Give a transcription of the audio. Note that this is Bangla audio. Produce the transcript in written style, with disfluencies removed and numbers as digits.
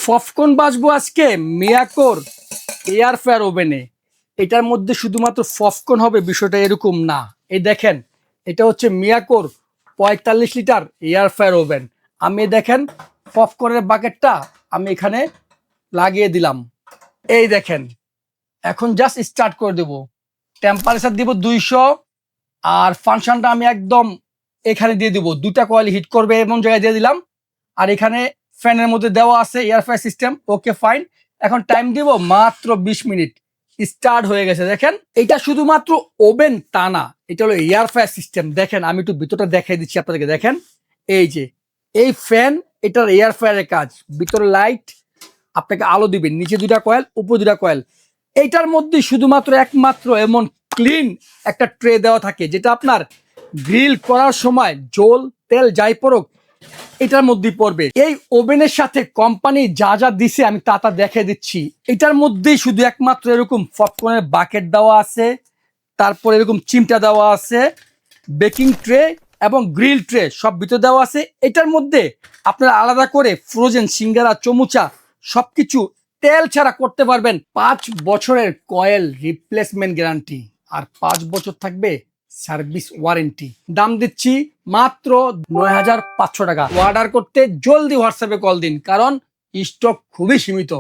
পপকর্ন বাজবো আজকে মিয়াকোর এয়ার ফ্রায়ার ওভেনে। এটার মধ্যে শুধুমাত্র পপকর্ন হবে বিষয়টা এরকম না। এই দেখেন, এটা হচ্ছে মিয়াকোর ৪৫ লিটার এয়ার ফ্রায়ার ওভেন। আমি দেখেন পপকর্নের বাকেটটা আমি এখানে লাগিয়ে দিলাম। এই দেখেন, এখন জাস্ট স্টার্ট করে দেব। টেম্পারেচার দিব ২০০, আর ফাংশনটা আমি একদম এখানে দিয়ে দিব। দুটা কয়েল হিট করবে এমন জায়গায় দিয়ে দিলাম। আর এখানে ফ্যানের মধ্যে দেওয়া আছে air fryer system. Okay fine. এখন টাইম দিব মাত্র ২০ মিনিট। স্টার্ট হয়ে গেছে। দেখেন, এটা শুধুমাত্র ওভেন তা না, এটা হলো এয়ার ফ্রায়ার সিস্টেম। দেখেন, আমি একটু ভিতরটা দেখাই দিচ্ছি আপনাদেরকে। দেখেন, এই যে এই ফ্যান, এটার এয়ার ফ্রায়ারের কাজ। ভিতরে লাইট আপনাকে আলো দিবে, নিচে দুটা কয়েল, উপর দুটা কয়েল। এইটার মধ্যে শুধুমাত্র একমাত্র এমন ক্লিন একটা ট্রে দেওয়া থাকে, যেটা আপনার গ্রিল করার সময় জল তেল যাই পড়ুক এটার মধ্যেই পড়বে। এই ওভেনের সাথে কোম্পানি যা যা দিছে আমি তা দেখে দিচ্ছি। এটার মধ্যেই শুধু একমাত্র এরকম পপকর্নের বাকেট দেওয়া আছে, তারপর এরকম চিমটা দেওয়া আছে, বেকিং ট্রে এবং গ্রিল ট্রে সব ভিতরে দেওয়া আছে। এটার মধ্যে আপনারা আলাদা করে ফ্রোজেন সিঙ্গারা চমুচা সবকিছু তেল ছাড়া করতে পারবেন। ৫ বছরের কয়েল রিপ্লেসমেন্ট গ্যারান্টি, আর ৫ বছর থাকবে সার্ভিস ওয়ারেন্টি। দাম দিচ্ছি মাত্র ৯,৫০০ টাকা। অর্ডার করতে জলদি হোয়াটসঅ্যাপে কল দিন, কারণ স্টক খুবই সীমিত।